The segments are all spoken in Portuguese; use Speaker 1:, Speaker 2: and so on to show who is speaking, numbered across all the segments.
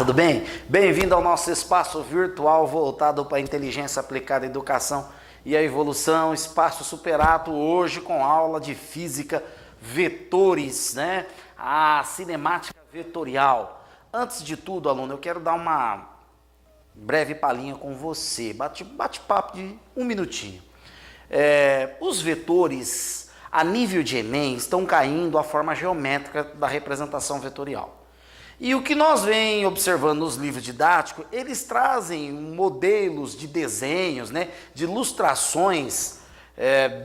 Speaker 1: tudo bem? Bem-vindo ao nosso espaço virtual voltado para a inteligência aplicada à educação e à evolução, Espaço Superato, hoje com aula de física, vetores, né? A cinemática vetorial. Antes de tudo, aluno, eu quero dar uma breve palhinha com você, bate-papo de um minutinho. Os vetores, a nível de Enem, estão caindo a forma geométrica da representação vetorial. E o que nós vem observando nos livros didáticos, eles trazem modelos de desenhos, né, de ilustrações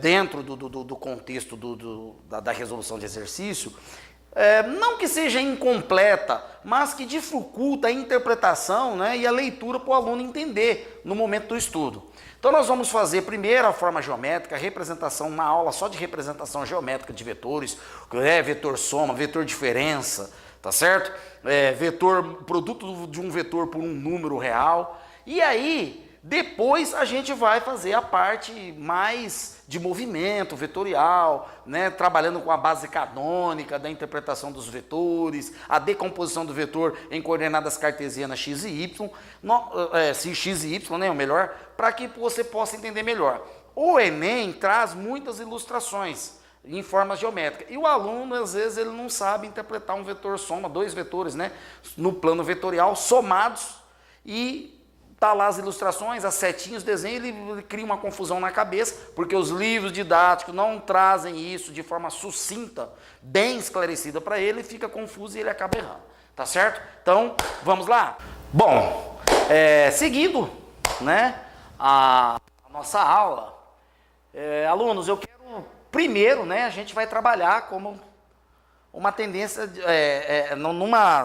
Speaker 1: dentro do contexto da resolução de exercício, não que seja incompleta, mas que dificulta a interpretação, né, e a leitura para o aluno entender no momento do estudo. Então nós vamos fazer primeiro a forma geométrica, a representação, uma aula só de representação geométrica de vetores, vetor soma, vetor diferença, tá certo? Vetor, produto de um vetor por um número real. E aí, depois a gente vai fazer a parte mais de movimento vetorial, né? Trabalhando com a base canônica da interpretação dos vetores, a decomposição do vetor em coordenadas cartesianas x e y, se x e y, né, o melhor, para que você possa entender melhor. O Enem traz muitas ilustrações em formas geométricas. E o aluno, às vezes, ele não sabe interpretar um vetor soma, dois vetores, né, no plano vetorial, somados, e tá lá as ilustrações, as setinhas, o desenho, ele cria uma confusão na cabeça, porque os livros didáticos não trazem isso de forma sucinta, bem esclarecida para ele, fica confuso e ele acaba errando. Tá certo? Então, vamos lá? Bom, seguindo, né, a nossa aula, alunos, eu quero primeiro, né, a gente vai trabalhar como uma tendência, numa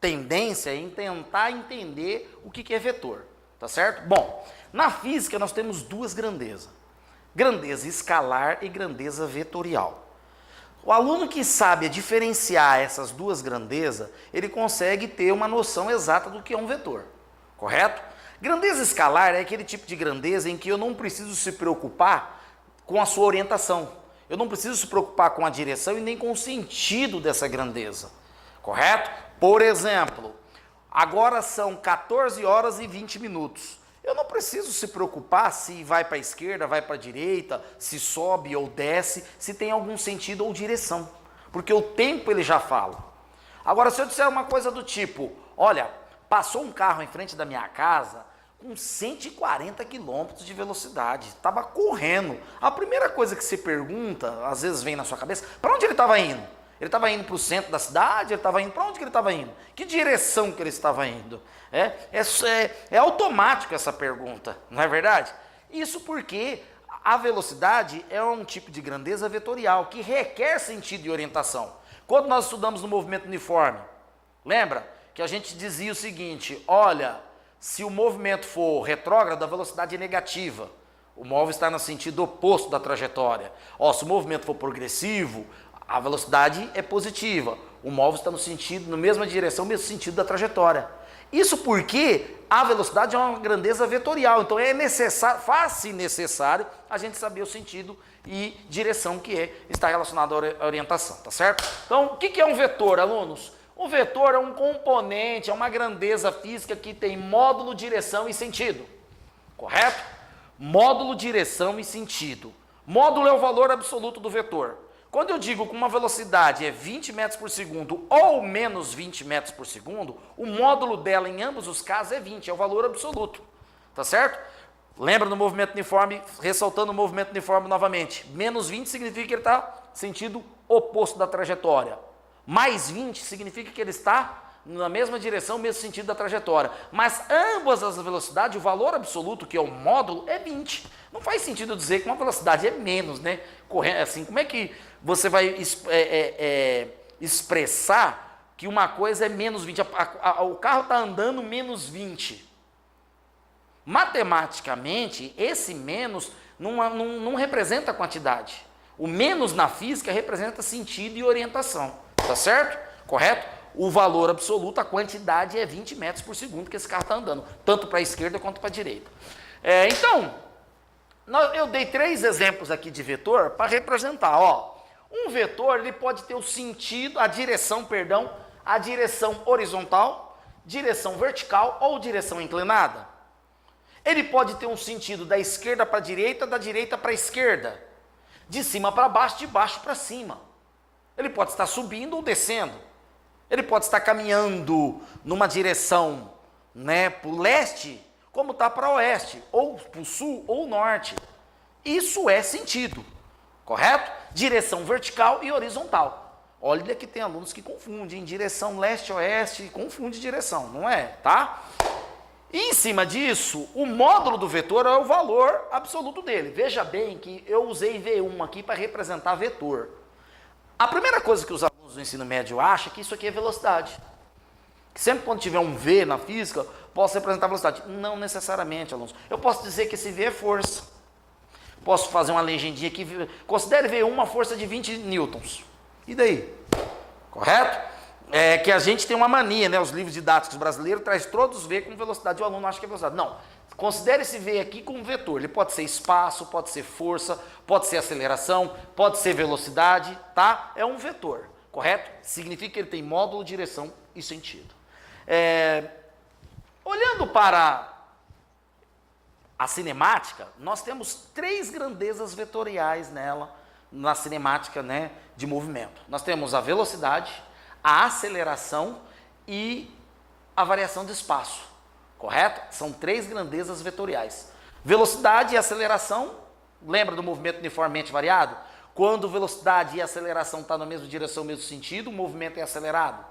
Speaker 1: tendência em tentar entender o que é vetor, tá certo? Bom, na física nós temos duas grandezas, grandeza escalar e grandeza vetorial. O aluno que sabe diferenciar essas duas grandezas, ele consegue ter uma noção exata do que é um vetor, correto? Grandeza escalar é aquele tipo de grandeza em que eu não preciso se preocupar com a sua orientação. Eu não preciso se preocupar com a direção e nem com o sentido dessa grandeza, correto? Por exemplo, agora são 14 horas e 20 minutos. Eu não preciso se preocupar se vai para a esquerda, vai para a direita, se sobe ou desce, se tem algum sentido ou direção, porque o tempo ele já fala. Agora, se eu disser uma coisa do tipo, olha, passou um carro em frente da minha casa com 140 quilômetros de velocidade, estava correndo. A primeira coisa que se pergunta, às vezes vem na sua cabeça, para onde ele estava indo? Ele estava indo para o centro da cidade? Ele estava indo para onde que ele estava indo? Que direção que ele estava indo? É automático essa pergunta, não é verdade? Isso porque a velocidade é um tipo de grandeza vetorial que requer sentido e orientação. Quando nós estudamos no movimento uniforme, lembra que a gente dizia o seguinte, olha, se o movimento for retrógrado, a velocidade é negativa. O móvel está no sentido oposto da trajetória. Se o movimento for progressivo, a velocidade é positiva. O móvel está na mesma direção, no mesmo sentido da trajetória. Isso porque a velocidade é uma grandeza vetorial. Então é necessário, faz-se necessário a gente saber o sentido e direção que está relacionado à orientação, tá certo? Então, o que é um vetor, alunos? O vetor é um componente, é uma grandeza física que tem módulo, direção e sentido, correto? Módulo, direção e sentido. Módulo é o valor absoluto do vetor. Quando eu digo que uma velocidade é 20 metros por segundo ou menos 20 metros por segundo, o módulo dela em ambos os casos é 20, é o valor absoluto, tá certo? Lembra no movimento uniforme, ressaltando o movimento uniforme novamente, menos 20 significa que ele está no sentido oposto da trajetória. Mais 20 significa que ele está na mesma direção, mesmo sentido da trajetória. Mas ambas as velocidades, o valor absoluto, que é o módulo, é 20. Não faz sentido dizer que uma velocidade é menos, né? Assim, como é que você vai expressar que uma coisa é menos 20? O carro está andando menos 20. Matematicamente, esse menos não representa quantidade. O menos na física representa sentido e orientação. Tá certo? Correto? O valor absoluto, a quantidade é 20 metros por segundo que esse carro está andando, tanto para a esquerda quanto para a direita. Então, eu dei 3 exemplos aqui de vetor para representar. Um vetor ele pode ter o sentido, a direção horizontal, direção vertical ou direção inclinada. Ele pode ter um sentido da esquerda para a direita, da direita para a esquerda, de cima para baixo, de baixo para cima. Ele pode estar subindo ou descendo. Ele pode estar caminhando numa direção, né, para o leste, como está para o oeste, ou para o sul ou norte. Isso é sentido, correto? Direção vertical e horizontal. Olha que tem alunos que confundem direção leste-oeste, confunde direção, não é, tá? E em cima disso, o módulo do vetor é o valor absoluto dele. Veja bem que eu usei V1 aqui para representar vetor. A primeira coisa que os alunos do ensino médio acham é que isso aqui é velocidade. Sempre quando tiver um V na física, posso representar velocidade. Não necessariamente, alunos. Eu posso dizer que esse V é força. Posso fazer uma legendinha aqui. Considere V1 uma força de 20 newtons. E daí? Correto? É que a gente tem uma mania, né? Os livros didáticos brasileiros traz todos os V com velocidade. O aluno acha que é velocidade. Não. Considere esse V aqui como vetor. Ele pode ser espaço, pode ser força, pode ser aceleração, pode ser velocidade, tá? É um vetor, correto? Significa que ele tem módulo, direção e sentido. Olhando para a cinemática, nós temos 3 grandezas vetoriais nela, na cinemática, né, de movimento. Nós temos a velocidade, a aceleração e a variação de espaço, correto? São 3 grandezas vetoriais. Velocidade e aceleração, lembra do movimento uniformemente variado? Quando velocidade e aceleração estão na mesma direção, mesmo sentido, o movimento é acelerado.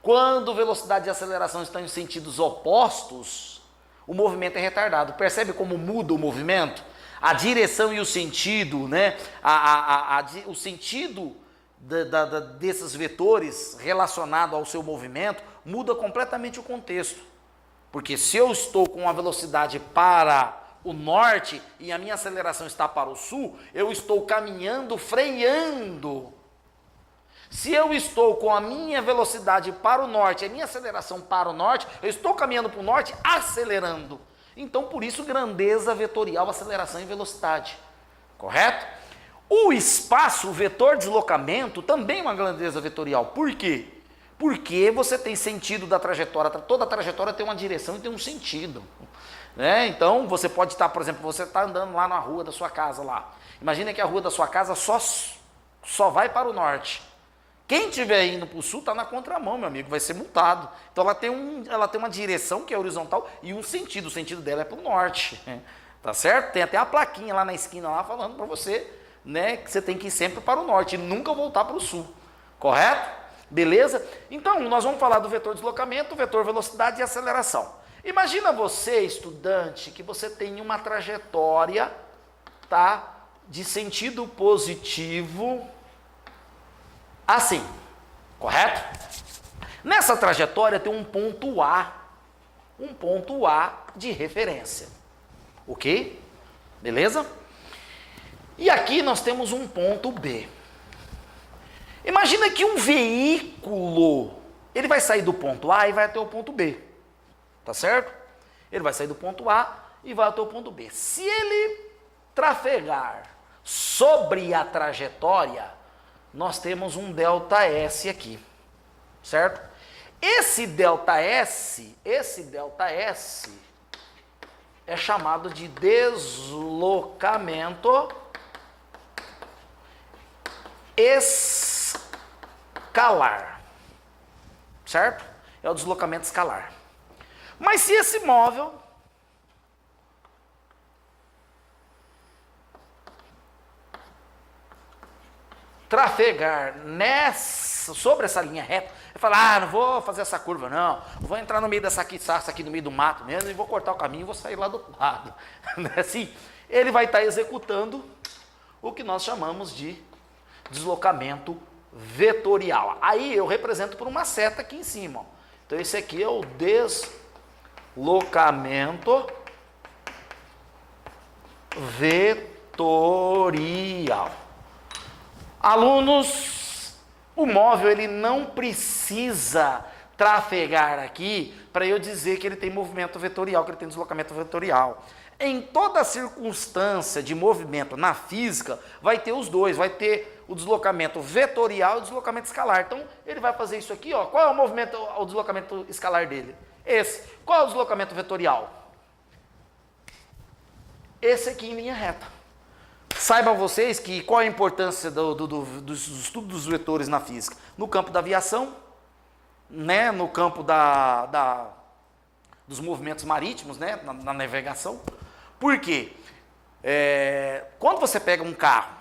Speaker 1: Quando velocidade e aceleração estão em sentidos opostos, o movimento é retardado. Percebe como muda o movimento? A direção e o sentido, né? O sentido desses vetores relacionado ao seu movimento muda completamente o contexto. Porque se eu estou com a velocidade para o norte e a minha aceleração está para o sul, eu estou caminhando, freando. Se eu estou com a minha velocidade para o norte, a minha aceleração para o norte, eu estou caminhando para o norte, acelerando. Então, por isso, grandeza vetorial, aceleração e velocidade. Correto? O espaço, o vetor deslocamento, também é uma grandeza vetorial. Por quê? Porque você tem sentido da trajetória, toda a trajetória tem uma direção e tem um sentido. Né? Então, você pode estar, por exemplo, você está andando lá na rua da sua casa lá. Imagina que a rua da sua casa só vai para o norte. Quem estiver indo para o sul está na contramão, meu amigo, vai ser multado. Então ela tem uma direção que é horizontal e um sentido. O sentido dela é para o norte. Tá certo? Tem até a plaquinha lá na esquina lá falando para você, né, que você tem que ir sempre para o norte e nunca voltar para o sul. Correto? Beleza? Então, nós vamos falar do vetor deslocamento, vetor velocidade e aceleração. Imagina você, estudante, que você tem uma trajetória, tá, de sentido positivo assim, correto? Nessa trajetória tem um ponto A de referência, ok? Beleza? E aqui nós temos um ponto B. Imagina que um veículo, ele vai sair do ponto A e vai até o ponto B, tá certo? Ele vai sair do ponto A e vai até o ponto B. Se ele trafegar sobre a trajetória, nós temos um ΔS aqui, certo? Esse ΔS é chamado de deslocamento escalar, certo? É o deslocamento escalar. Mas se esse móvel trafegar sobre essa linha reta, eu falo, não vou fazer essa curva não, vou entrar no meio dessa quiçaça aqui no meio do mato mesmo e vou cortar o caminho e vou sair lá do outro lado. Assim, ele vai estar executando o que nós chamamos de deslocamento vetorial. Aí eu represento por uma seta aqui em cima. Ó. Então esse aqui é o deslocamento vetorial. Alunos, o móvel ele não precisa trafegar aqui para eu dizer que ele tem movimento vetorial, que ele tem deslocamento vetorial. Em toda circunstância de movimento na física, vai ter os dois, vai ter o deslocamento vetorial e o deslocamento escalar. Então, ele vai fazer isso aqui, ó. Qual é o movimento, o deslocamento escalar dele? Esse. Qual é o deslocamento vetorial? Esse aqui em linha reta. Saibam vocês que qual é a importância dos estudos dos vetores na física? No campo da aviação, né? No campo dos movimentos marítimos, né? Na navegação. Por quê? Quando você pega um carro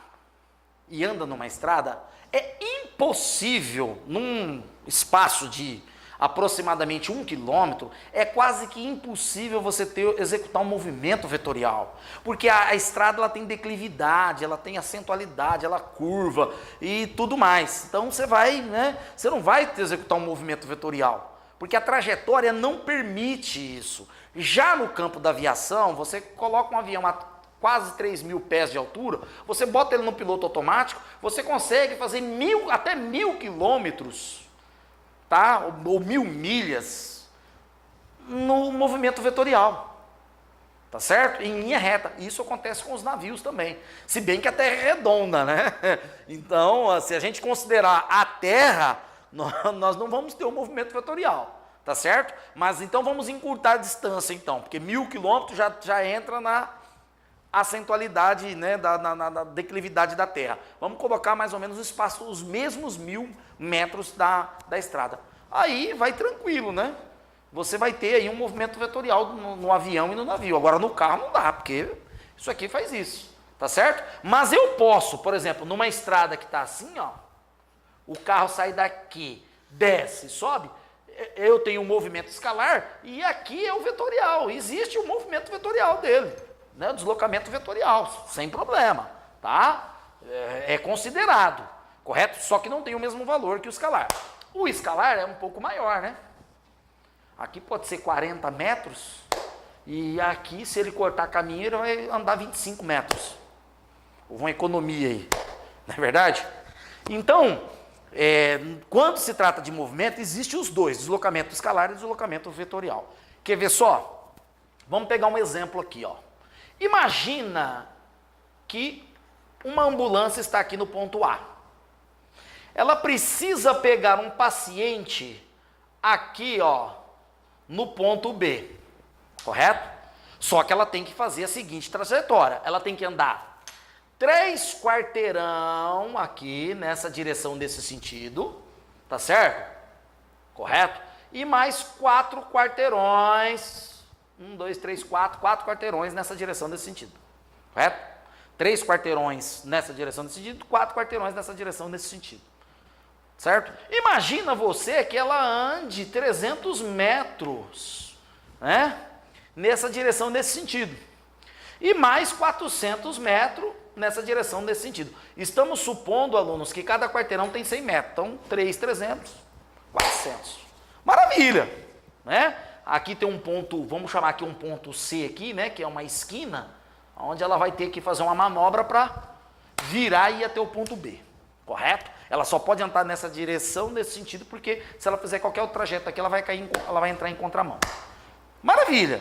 Speaker 1: e anda numa estrada, é impossível, num espaço de aproximadamente 1 quilômetro, é quase que impossível você executar um movimento vetorial, porque a estrada ela tem declividade, ela tem acentualidade, ela curva e tudo mais. Então você você não vai executar um movimento vetorial, porque a trajetória não permite isso. Já no campo da aviação, você coloca um avião a quase 3.000 pés de altura, você bota ele no piloto automático, você consegue fazer até 1.000 quilômetros, tá? Ou 1.000 milhas no movimento vetorial, tá certo? Em linha reta. Isso acontece com os navios também, se bem que a Terra é redonda, né? Então, se a gente considerar a Terra, nós não vamos ter um movimento vetorial, tá certo? Mas então vamos encurtar a distância, então, porque 1.000 quilômetros já entra na acentualidade, né, na declividade da Terra. Vamos colocar mais ou menos o espaço, os mesmos 1.000 metros da estrada. Aí vai tranquilo, né? Você vai ter aí um movimento vetorial no avião e no navio. Agora no carro não dá, porque isso aqui faz isso, tá certo? Mas eu posso, por exemplo, numa estrada que está assim, ó, o carro sai daqui, desce, sobe, eu tenho um movimento escalar e aqui é o vetorial. Existe o movimento vetorial dele. Né, deslocamento vetorial, sem problema, tá? É considerado, correto? Só que não tem o mesmo valor que o escalar. O escalar é um pouco maior, né? Aqui pode ser 40 metros e aqui, se ele cortar caminho, ele vai andar 25 metros. Houve uma economia aí, não é verdade? Então, quando se trata de movimento, existe os dois, deslocamento escalar e deslocamento vetorial. Quer ver só? Vamos pegar um exemplo aqui, ó. Imagina que uma ambulância está aqui no ponto A. Ela precisa pegar um paciente aqui, ó, no ponto B, correto? Só que ela tem que fazer a seguinte trajetória. Ela tem que andar 3 quarteirão aqui, nessa direção desse sentido, tá certo? Correto? E mais 4 quarteirões... 1, 2, 3, 4 quarteirões nessa direção desse sentido, correto? 3 quarteirões nessa direção desse sentido, 4 quarteirões nessa direção desse sentido, certo? Imagina você que ela ande 300 metros, né? Nessa direção desse sentido, e mais 400 metros nessa direção desse sentido. Estamos supondo, alunos, que cada quarteirão tem 100 metros, então 3, 300, 400. Maravilha, né? Aqui tem um ponto, vamos chamar aqui um ponto C aqui, né, que é uma esquina, onde ela vai ter que fazer uma manobra para virar e ir até o ponto B, correto? Ela só pode andar nessa direção, nesse sentido, porque se ela fizer qualquer outro trajeto aqui, ela vai entrar em contramão. Maravilha!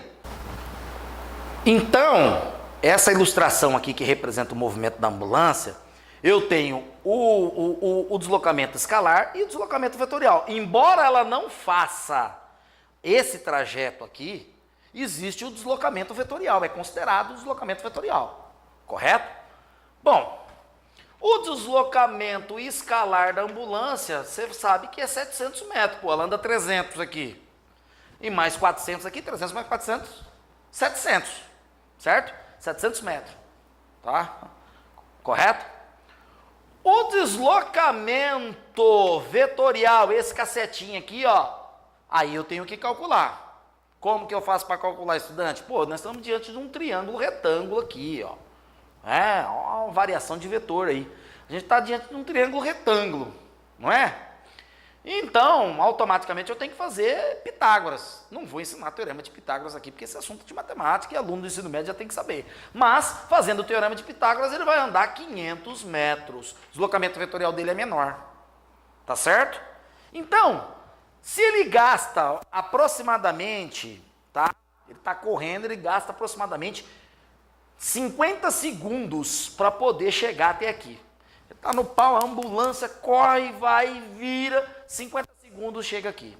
Speaker 1: Então, essa ilustração aqui que representa o movimento da ambulância, eu tenho o deslocamento escalar e o deslocamento vetorial. Embora ela não faça esse trajeto aqui, existe o deslocamento vetorial, é considerado o deslocamento vetorial, correto? Bom, o deslocamento escalar da ambulância, você sabe que é 700 metros, pô, ela anda 300 aqui, e mais 400 aqui, 300 mais 400, 700, certo? 700 metros, tá? Correto? O deslocamento vetorial, esse cacetinho aqui, ó, aí eu tenho que calcular. Como que eu faço para calcular, estudante? Pô, nós estamos diante de um triângulo retângulo aqui, ó. Uma variação de vetor aí. A gente está diante de um triângulo retângulo, não é? Então, automaticamente eu tenho que fazer Pitágoras. Não vou ensinar teorema de Pitágoras aqui, porque esse é assunto de matemática e aluno do ensino médio já tem que saber. Mas, fazendo o teorema de Pitágoras, ele vai andar 500 metros. O deslocamento vetorial dele é menor. Tá certo? Então, se ele gasta aproximadamente, tá? Ele está correndo, ele gasta aproximadamente 50 segundos para poder chegar até aqui. Ele está no pau, a ambulância corre, vai, vira, 50 segundos chega aqui.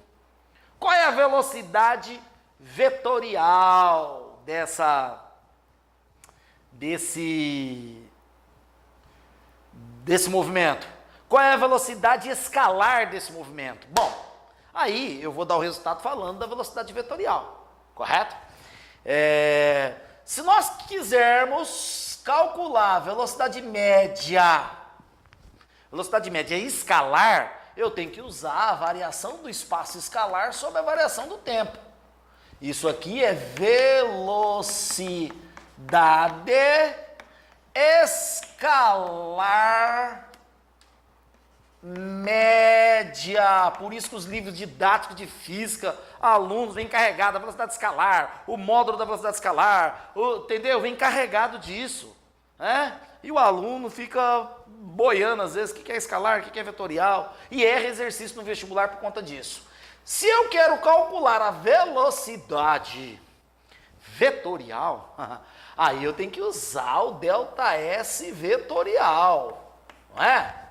Speaker 1: Qual é a velocidade vetorial desse movimento? Qual é a velocidade escalar desse movimento? Bom, aí eu vou dar o resultado falando da velocidade vetorial, correto? Se nós quisermos calcular a velocidade média escalar, eu tenho que usar a variação do espaço escalar sobre a variação do tempo. Isso aqui é velocidade escalar média. Por isso que os livros didáticos de física, alunos vêm carregados da velocidade escalar, o módulo da velocidade escalar, entendeu? Vem carregado disso, né? E o aluno fica boiando às vezes, o que é escalar, o que é vetorial, e erra exercício no vestibular por conta disso. Se eu quero calcular a velocidade vetorial, aí eu tenho que usar o ΔS vetorial, não é?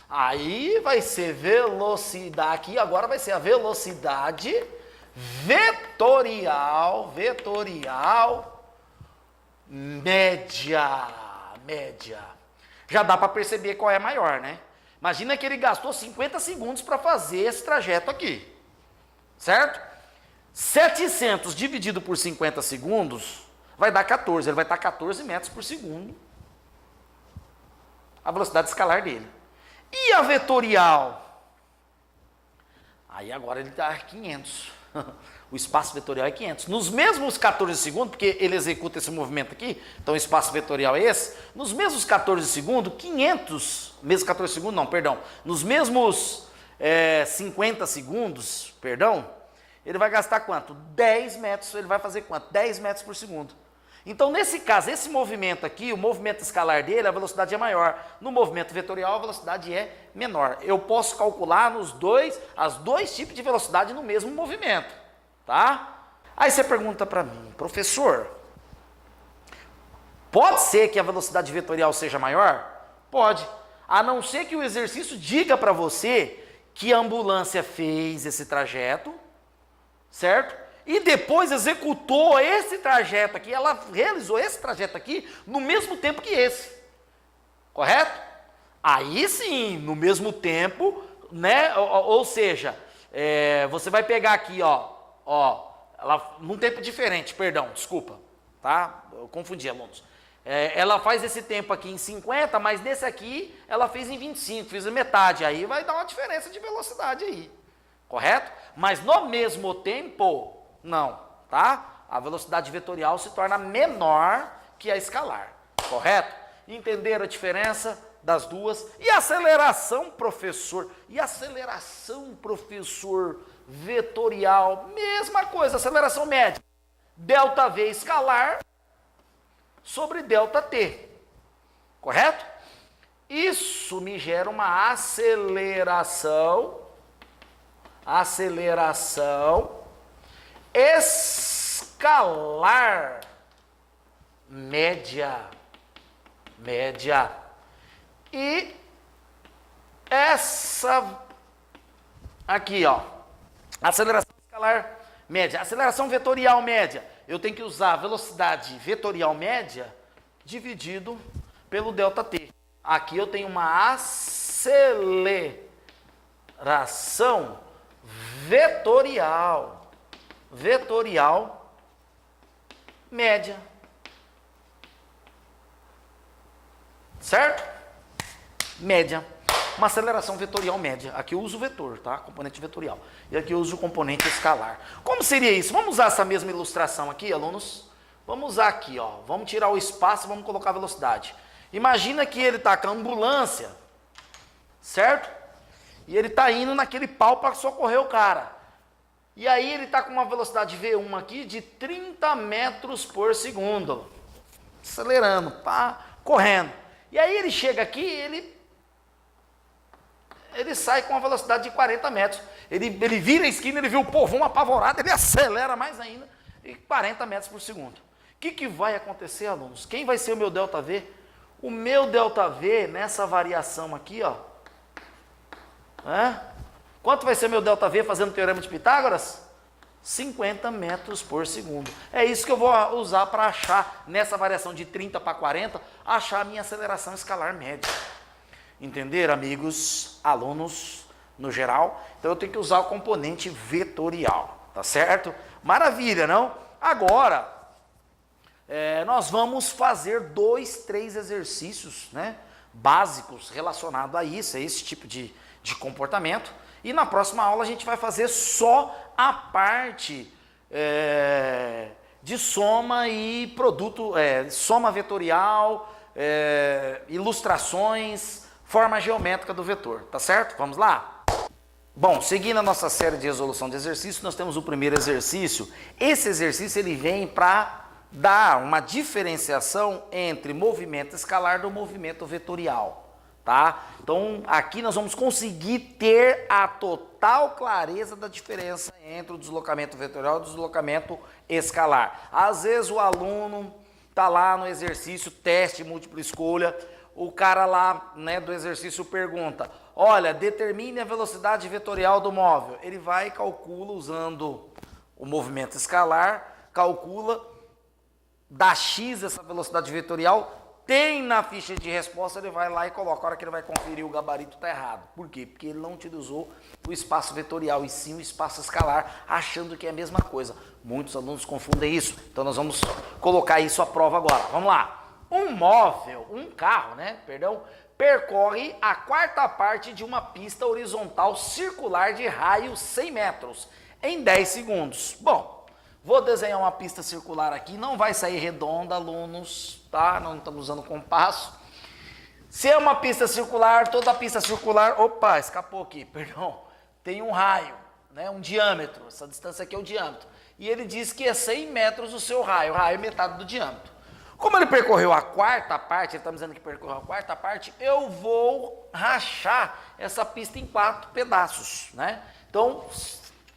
Speaker 1: Aí vai ser velocidade, aqui agora vai ser a velocidade vetorial média. Já dá para perceber qual é maior, né? Imagina que ele gastou 50 segundos para fazer esse trajeto aqui, certo? 700 dividido por 50 segundos vai dar 14, ele vai estar 14 metros por segundo, a velocidade escalar dele. E a vetorial? Aí agora ele está 500. O espaço vetorial é 500. Nos mesmos 14 segundos, porque ele executa esse movimento aqui, então o espaço vetorial é esse, nos mesmos 14 segundos, 500, mesmos 14 segundos, não, perdão, nos mesmos 50 segundos, perdão, ele vai gastar quanto? 10 metros, ele vai fazer quanto? 10 metros por segundo. Então, nesse caso, esse movimento aqui, o movimento escalar dele, a velocidade é maior. No movimento vetorial, a velocidade é menor. Eu posso calcular os dois tipos de velocidade no mesmo movimento, tá? Aí você pergunta para mim, professor, pode ser que a velocidade vetorial seja maior? Pode, a não ser que o exercício diga para você que a ambulância fez esse trajeto, certo? E depois executou esse trajeto aqui, ela realizou esse trajeto aqui no mesmo tempo que esse, correto? Aí sim, no mesmo tempo, né? Ou seja, você vai pegar aqui, ela, num tempo diferente, perdão, desculpa, tá? Eu confundi, alunos. Ela faz esse tempo aqui em 50, mas nesse aqui ela fez em 25, fez a metade, aí vai dar uma diferença de velocidade aí, correto? Mas no mesmo tempo, não, tá? A velocidade vetorial se torna menor que a escalar, correto? Entenderam a diferença das duas? E a aceleração, professor? Vetorial? Mesma coisa, aceleração média. ΔV escalar sobre ΔT, correto? Isso me gera uma aceleração escalar média. E essa aqui, aceleração escalar média, aceleração vetorial média, eu tenho que usar a velocidade vetorial média dividido pelo ΔT. Aqui eu tenho uma aceleração vetorial média, certo? Média, uma aceleração vetorial média. Aqui eu uso o vetor, tá? Componente vetorial. E aqui eu uso o componente escalar. Como seria isso? Vamos usar essa mesma ilustração aqui, alunos? Vamos usar aqui, vamos tirar o espaço e vamos colocar a velocidade. Imagina que ele está com a ambulância, certo? E ele está indo naquele pau para socorrer o cara. E aí ele está com uma velocidade V1 aqui de 30 metros por segundo. Acelerando, correndo. E aí ele chega aqui, ele sai com uma velocidade de 40 metros. Ele vira a esquina, ele viu o povão apavorado, ele acelera mais ainda, e 40 metros por segundo. O que vai acontecer, alunos? Quem vai ser o meu ΔV? O meu ΔV, nessa variação aqui, Quanto vai ser meu ΔV fazendo o teorema de Pitágoras? 50 metros por segundo. É isso que eu vou usar para achar, nessa variação de 30 para 40, achar a minha aceleração escalar média. Entenderam, amigos, alunos, no geral? Então eu tenho que usar o componente vetorial, tá certo? Maravilha, não? Agora, nós vamos fazer 2, 3 exercícios, né, básicos relacionados a isso, a esse tipo de comportamento. E na próxima aula a gente vai fazer só a parte de soma e produto, soma vetorial, ilustrações, forma geométrica do vetor, tá certo? Vamos lá? Bom, seguindo a nossa série de resolução de exercícios, nós temos o primeiro exercício. Esse exercício ele vem para dar uma diferenciação entre movimento escalar do movimento vetorial. Tá? Então, aqui nós vamos conseguir ter a total clareza da diferença entre o deslocamento vetorial e o deslocamento escalar. Às vezes o aluno está lá no exercício, teste múltipla escolha, o cara lá, né, do exercício pergunta, olha, determine a velocidade vetorial do móvel. Ele vai e calcula usando o movimento escalar, calcula, dá X essa velocidade vetorial, tem na ficha de resposta, ele vai lá e coloca. A hora que ele vai conferir, o gabarito está errado. Por quê? Porque ele não utilizou o espaço vetorial e sim o espaço escalar, achando que é a mesma coisa. Muitos alunos confundem isso. Então nós vamos colocar isso à prova agora. Vamos lá. Um carro, né? Perdão, percorre a quarta parte de uma pista horizontal circular de raio 100 metros em 10 segundos. Bom, vou desenhar uma pista circular aqui, não vai sair redonda, alunos, tá? Não estamos usando compasso. Se é uma pista circular, toda pista circular, opa, escapou aqui, perdão, tem um raio, né? Um diâmetro, essa distância aqui é o diâmetro. E ele diz que é 100 metros o seu raio, o raio é metade do diâmetro. Como ele percorreu a quarta parte, ele está me dizendo que percorreu a quarta parte, eu vou rachar essa pista em 4 pedaços, né? Então,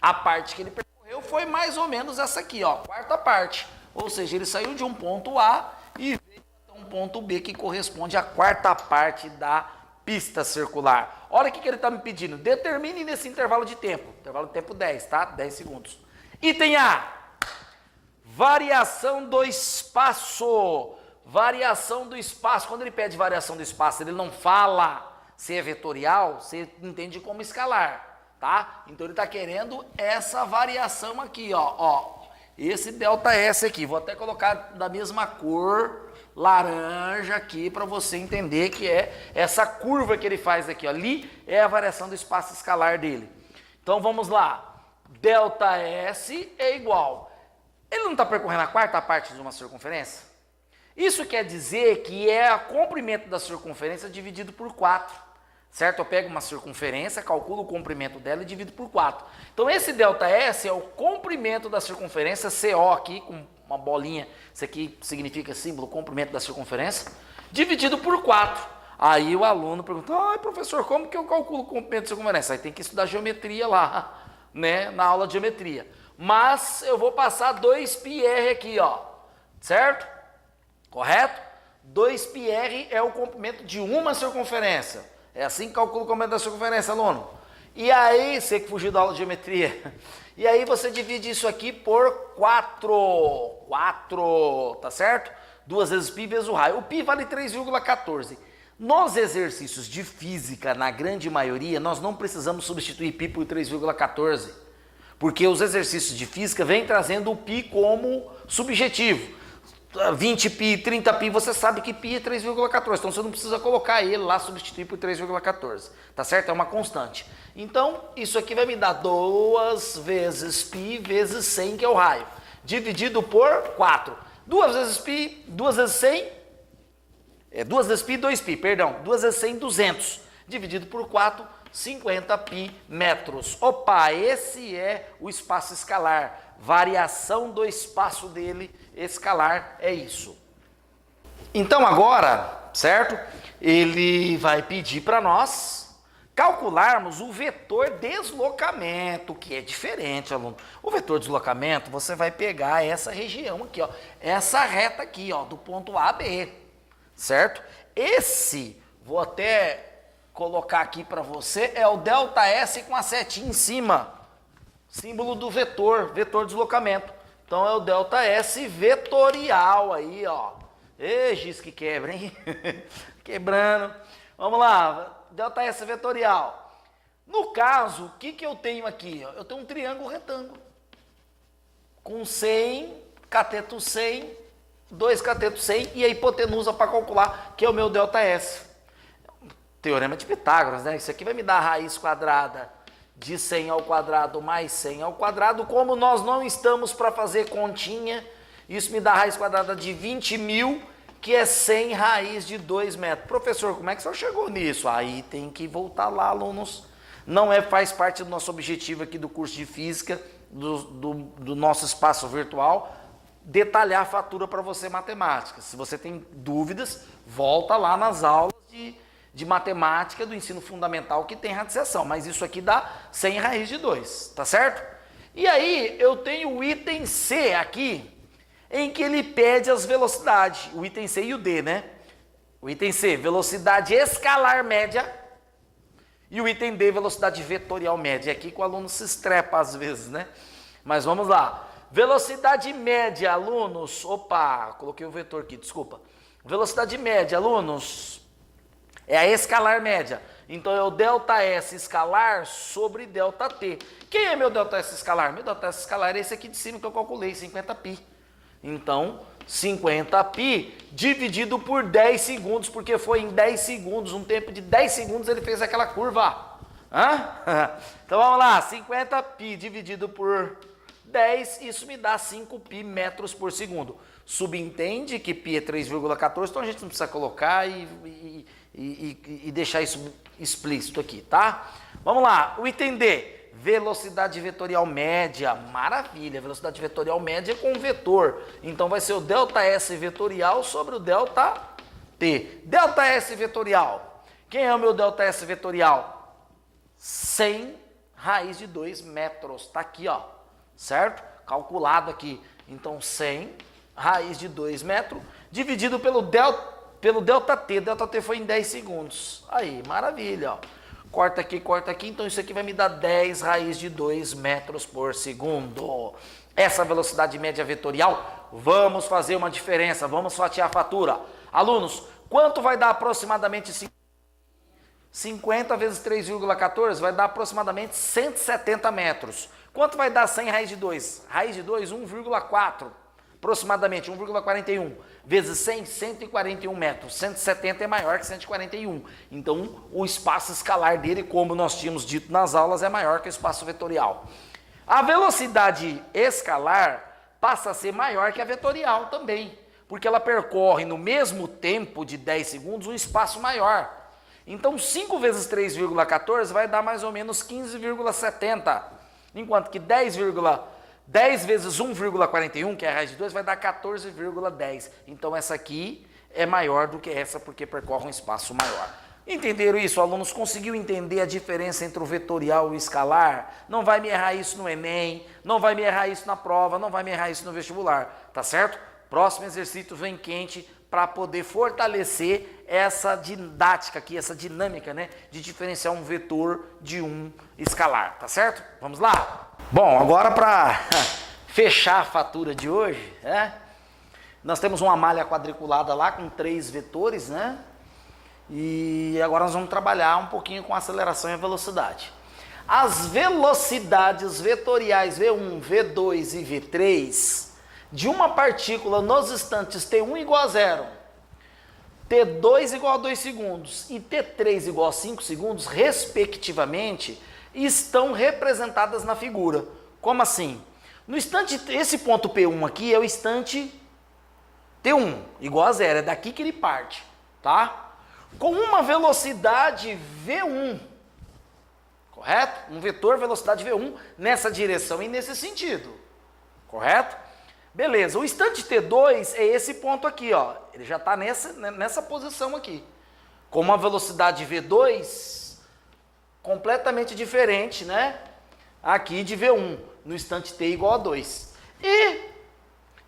Speaker 1: a parte que ele percorreu foi mais ou menos essa aqui, ó, quarta parte. Ou seja, ele saiu de um ponto A e veio até um ponto B que corresponde à quarta parte da pista circular. Olha o que ele está me pedindo. Determine nesse intervalo de tempo. Intervalo de tempo 10, tá? 10 segundos. Item A. Variação do espaço. Variação do espaço. Quando ele pede variação do espaço, ele não fala se é vetorial, você entende como escalar. Tá? Então ele está querendo essa variação aqui, ó, esse ΔS aqui, vou até colocar da mesma cor, laranja aqui, para você entender que é essa curva que ele faz aqui, ó. Ali é a variação do espaço escalar dele. Então vamos lá, ΔS é igual, ele não está percorrendo a quarta parte de uma circunferência? Isso quer dizer que é o comprimento da circunferência dividido por 4. Certo? Eu pego uma circunferência, calculo o comprimento dela e divido por 4. Então esse ΔS é o comprimento da circunferência, CO aqui, com uma bolinha, isso aqui significa símbolo, comprimento da circunferência, dividido por 4. Aí o aluno pergunta, ai professor, como que eu calculo o comprimento da circunferência? Aí tem que estudar geometria lá, né, na aula de geometria. Mas eu vou passar 2πr aqui, ó, certo? Correto? 2πr é o comprimento de uma circunferência. É assim que calcula o comprimento da circunferência, aluno. E aí, você que fugiu da aula de geometria, e aí você divide isso aqui por 4. 4, tá certo? 2 vezes π vezes o raio. O π vale 3,14. Nos exercícios de física, na grande maioria, nós não precisamos substituir π por 3,14. Porque os exercícios de física vêm trazendo o π como subjetivo. 20π, 30π, você sabe que π é 3,14, então você não precisa colocar ele lá, substituir por 3,14, tá certo? É uma constante. Então, isso aqui vai me dar 2 vezes π vezes 100, que é o raio, dividido por 4. 2 vezes π, 2 vezes 100, 2 vezes π, 2π, perdão, 2 vezes 100, 200, dividido por 4, 50π metros. Opa, esse é o espaço escalar. Variação do espaço dele escalar é isso. Então agora, certo? Ele vai pedir para nós calcularmos o vetor deslocamento, que é diferente, aluno. O vetor deslocamento, você vai pegar essa região aqui, ó, essa reta aqui, ó, do ponto A a B, certo? Esse, vou até colocar aqui para você é o ΔS com a setinha em cima. Símbolo do vetor, vetor de deslocamento. Então é o ΔS vetorial aí, ó. Ê, giz que quebra, hein? Quebrando. Vamos lá, ΔS vetorial. No caso, o que eu tenho aqui? Eu tenho um triângulo retângulo. Com 100, cateto 100, 2 catetos 100 e a hipotenusa para calcular, que é o meu ΔS. Teorema de Pitágoras, né? Isso aqui vai me dar a raiz quadrada de 100 ao quadrado mais 100 ao quadrado. Como nós não estamos para fazer continha, isso me dá a raiz quadrada de 20.000, que é 100 raiz de 2 metros. Professor, como é que o senhor chegou nisso? Aí tem que voltar lá, alunos. Não faz parte do nosso objetivo aqui do curso de Física, do nosso espaço virtual, detalhar a fatura para você matemática. Se você tem dúvidas, volta lá nas aulas de matemática do ensino fundamental que tem radiciação, mas isso aqui dá 100 raiz de 2, tá certo? E aí eu tenho o item C aqui, em que ele pede as velocidades, o item C e o D, né? O item C, velocidade escalar média, e o item D, velocidade vetorial média. Aqui que o aluno se estrepa às vezes, né? Mas vamos lá. Velocidade média, alunos, opa, coloquei o vetor aqui, desculpa. Velocidade média, alunos, é a escalar média. Então é o ΔS escalar sobre ΔT. Quem é meu ΔS escalar? Meu ΔS escalar é esse aqui de cima que eu calculei, 50π. Então, 50π dividido por 10 segundos, porque foi em 10 segundos, um tempo de 10 segundos ele fez aquela curva. Hã? Então vamos lá, 50π dividido por 10, isso me dá 5π metros por segundo. Subentende que π é 3,14, então a gente não precisa colocar e deixar isso explícito aqui, tá? Vamos lá, o item D, velocidade vetorial média, maravilha, velocidade vetorial média com vetor, então vai ser o ΔS vetorial sobre o ΔT. ΔS vetorial, quem é o meu ΔS vetorial? 100 raiz de 2 metros, tá aqui, ó, certo? Calculado aqui, então 100 raiz de 2 metros, dividido pelo ΔT, ΔT foi em 10 segundos, aí, maravilha, ó. Corta aqui, então isso aqui vai me dar 10 raiz de 2 metros por segundo. Essa velocidade média vetorial, vamos fazer uma diferença, vamos fatiar a fatura. Alunos, quanto vai dar aproximadamente 50 vezes 3,14? Vai dar aproximadamente 170 metros. Quanto vai dar 100 raiz de 2? Raiz de 2, 1,4. Aproximadamente 1,41 vezes 100, 141 metros. 170 é maior que 141. Então, o espaço escalar dele, como nós tínhamos dito nas aulas, é maior que o espaço vetorial. A velocidade escalar passa a ser maior que a vetorial também, porque ela percorre no mesmo tempo de 10 segundos um espaço maior. Então, 5 vezes 3,14 vai dar mais ou menos 15,70, enquanto que 10 vezes 1,41, que é a raiz de 2, vai dar 14,10. Então, essa aqui é maior do que essa, porque percorre um espaço maior. Entenderam isso, alunos? Conseguiu entender a diferença entre o vetorial e o escalar? Não vai me errar isso no Enem, não vai me errar isso na prova, não vai me errar isso no vestibular, tá certo? Próximo exercício vem quente para poder fortalecer essa didática aqui, essa dinâmica, né, de diferenciar um vetor de um escalar, tá certo? Vamos lá? Bom, agora para fechar a fatura de hoje, né, nós temos uma malha quadriculada lá com 3 vetores, né? E agora nós vamos trabalhar um pouquinho com a aceleração e a velocidade. As velocidades vetoriais V1, V2 e V3 de uma partícula nos instantes T1 igual a 0, T2 igual a 2 segundos e T3 igual a 5 segundos, respectivamente, estão representadas na figura. Como assim? No instante, esse ponto P1 aqui é o instante T1, igual a 0, é daqui que ele parte, tá? Com uma velocidade V1, correto? Um vetor velocidade V1 nessa direção e nesse sentido, correto? Beleza, o instante T2 é esse ponto aqui, ó, ele já está nessa posição aqui, com uma velocidade V2 completamente diferente, né? Aqui de V1, no instante T igual a 2. E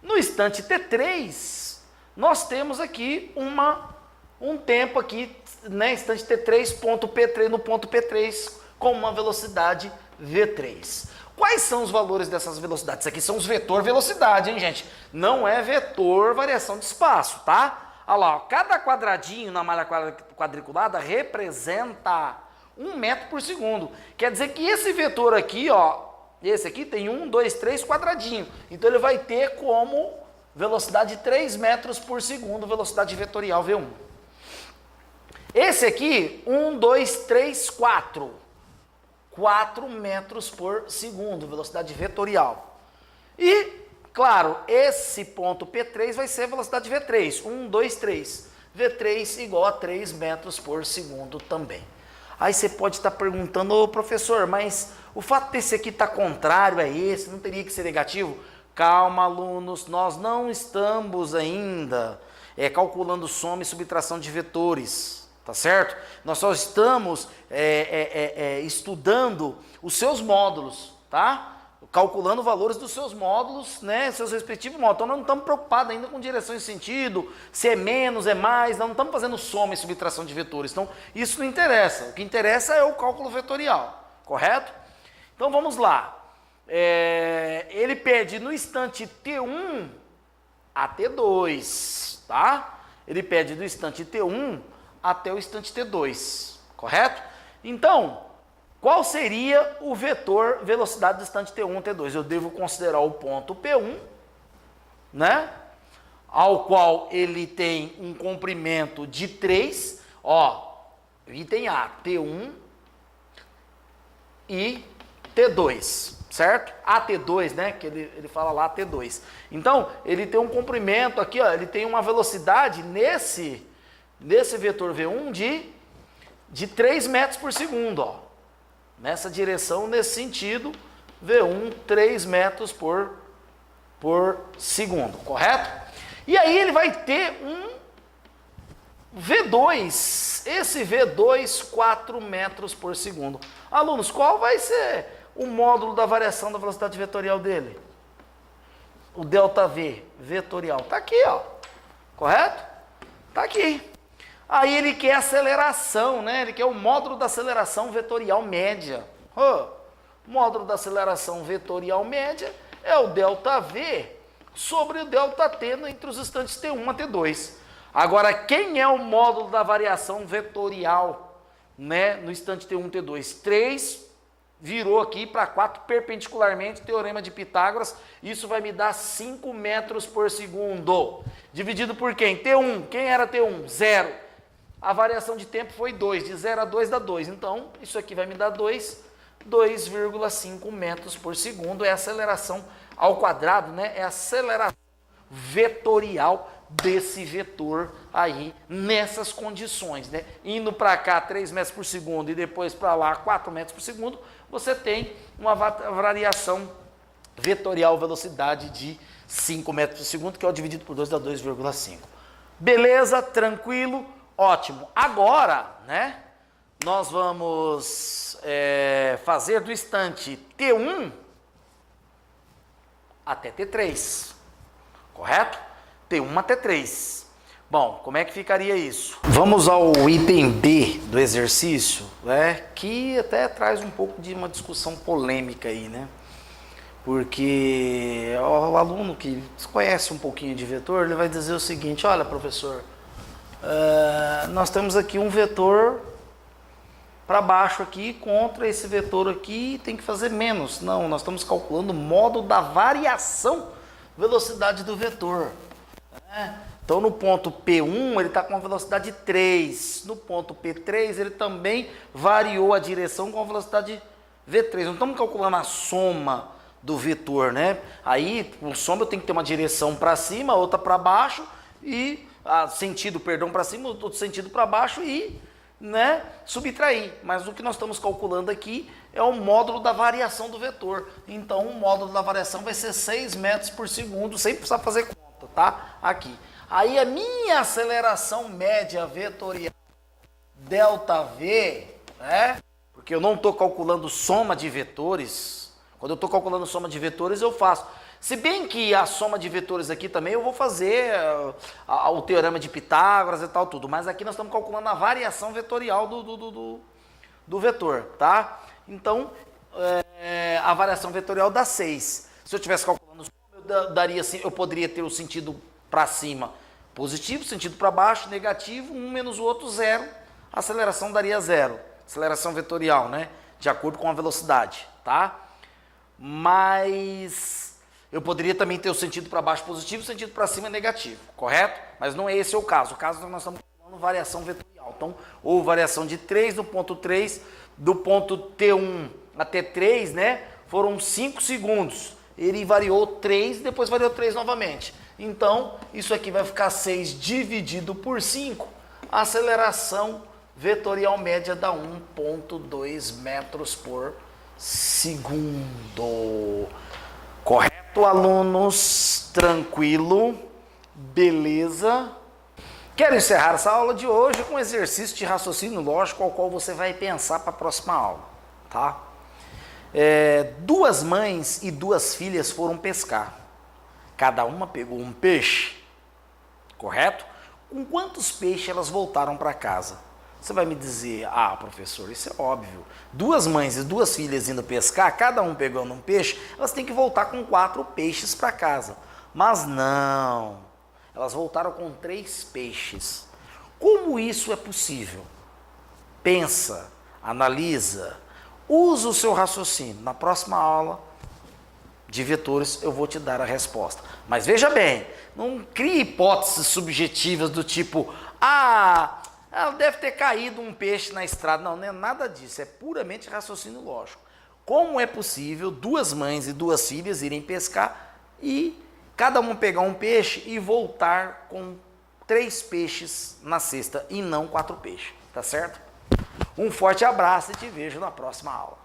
Speaker 1: no instante T3, nós temos aqui uma um tempo aqui, né, instante T3, ponto P3 no ponto P3, com uma velocidade V3. Quais são os valores dessas velocidades? Isso aqui são os vetor velocidade, hein, gente? Não é vetor variação de espaço, tá? Olha lá, ó, cada quadradinho na malha quadriculada representa 1 metro por segundo. Quer dizer que esse vetor aqui, ó, esse aqui tem 1, 2, 3 quadradinho. Então ele vai ter como velocidade 3 metros por segundo, velocidade vetorial V1. Esse aqui, 1, 2, 3, 4. 4 metros por segundo, velocidade vetorial. E, claro, esse ponto P3 vai ser velocidade V3. 1, 2, 3. V3 igual a 3 metros por segundo também. Aí você pode estar perguntando, ô professor, mas o fato desse aqui estar contrário a esse, não teria que ser negativo? Calma, alunos, nós não estamos ainda calculando soma e subtração de vetores. Tá certo? Nós só estamos estudando os seus módulos, tá? Calculando valores dos seus módulos, né? Seus respectivos módulos. Então, nós não estamos preocupados ainda com direção e sentido, se é menos, é mais, nós não estamos fazendo soma e subtração de vetores. Então, isso não interessa. O que interessa é o cálculo vetorial, correto? Então, vamos lá. Ele pede no instante T1 a T2, tá? Ele pede do instante T1 até o instante T2, correto? Então, qual seria o vetor velocidade do instante T1 T2? Eu devo considerar o ponto P1, né? Ao qual ele tem um comprimento de 3, ó, item A, T1 e T2, certo? AT2, né? Que ele fala lá T2. Então, ele tem um comprimento aqui, ó, ele tem uma velocidade nesse vetor V1 de 3 metros por segundo, ó. Nessa direção, nesse sentido, V1, 3 metros por segundo, correto? E aí ele vai ter um V2, esse V2, 4 metros por segundo. Alunos, qual vai ser o módulo da variação da velocidade vetorial dele? O ΔV vetorial, tá aqui, ó, correto? Tá aqui. Aí ele quer aceleração, né? Ele quer o módulo da aceleração vetorial média. Módulo da aceleração vetorial média é o ΔV sobre o ΔT entre os instantes T1 a T2. Agora, quem é o módulo da variação vetorial, né, no instante T1 T2? 3 virou aqui para 4 perpendicularmente, teorema de Pitágoras. Isso vai me dar 5 metros por segundo. Dividido por quem? T1. Quem era T1? 0. A variação de tempo foi 2, de 0 a 2 dá 2. Então, isso aqui vai me dar 2,5 metros por segundo. É a aceleração ao quadrado, né? É a aceleração vetorial desse vetor aí, nessas condições, né? Indo para cá 3 metros por segundo e depois para lá 4 metros por segundo, você tem uma variação vetorial velocidade de 5 metros por segundo, que é o dividido por 2 dá 2,5. Beleza? Tranquilo? Ótimo. Agora, né, nós vamos fazer do instante T1 até T3, correto? T1 até T3. Bom, como é que ficaria isso? Vamos ao item B do exercício, né, que até traz um pouco de uma discussão polêmica aí, né? Porque o aluno que conhece um pouquinho de vetor, ele vai dizer o seguinte: olha, professor, nós temos aqui um vetor para baixo aqui, contra esse vetor aqui, tem que fazer menos. Não, nós estamos calculando o módulo da variação velocidade do vetor. Então, no ponto P1, ele está com uma velocidade 3. No ponto P3, ele também variou a direção com a velocidade V3. Não estamos calculando a soma do vetor, né? Aí, o soma eu tenho que ter uma direção para cima, outra para baixo e sentido, perdão, para cima, outro sentido para baixo e, né, subtrair. Mas o que nós estamos calculando aqui é o módulo da variação do vetor. Então, o módulo da variação vai ser 6 metros por segundo, sem precisar fazer conta, tá? Aqui. Aí, a minha aceleração média vetorial, ΔV, né? Porque eu não estou calculando soma de vetores. Quando eu estou calculando soma de vetores, eu faço Se bem que a soma de vetores aqui também eu vou fazer o teorema de Pitágoras e tal, tudo. Mas aqui nós estamos calculando a variação vetorial do vetor, tá? Então, a variação vetorial dá 6. Se eu estivesse calculando, eu poderia ter o sentido para cima positivo, sentido para baixo negativo, 1 menos o outro 0. A aceleração daria 0. Aceleração vetorial, né? De acordo com a velocidade, tá? Mas eu poderia também ter o sentido para baixo positivo e o sentido para cima negativo, correto? Mas não é esse o caso. O caso é que nós estamos calculando variação vetorial. Então, houve variação de 3 no ponto 3, do ponto T1 até 3, né? Foram 5 segundos. Ele variou 3, depois variou 3 novamente. Então, isso aqui vai ficar 6 dividido por 5. A aceleração vetorial média dá 1,2 metros por segundo. Correto, alunos? Tranquilo? Beleza? Quero encerrar essa aula de hoje com um exercício de raciocínio lógico ao qual você vai pensar para a próxima aula, tá? 2 mães e 2 filhas foram pescar. Cada uma pegou um peixe, correto? Com quantos peixes elas voltaram para casa? Você vai me dizer, professor, isso é óbvio. 2 mães e 2 filhas indo pescar, cada um pegando um peixe, elas têm que voltar com 4 peixes para casa. Mas não, elas voltaram com 3 peixes. Como isso é possível? Pensa, analisa, usa o seu raciocínio. Na próxima aula de vetores eu vou te dar a resposta. Mas veja bem, não crie hipóteses subjetivas do tipo, ela deve ter caído um peixe na estrada. Não, não é nada disso, é puramente raciocínio lógico. Como é possível 2 mães e 2 filhas irem pescar e cada uma pegar um peixe e voltar com 3 peixes na cesta e não 4 peixes, tá certo? Um forte abraço e te vejo na próxima aula.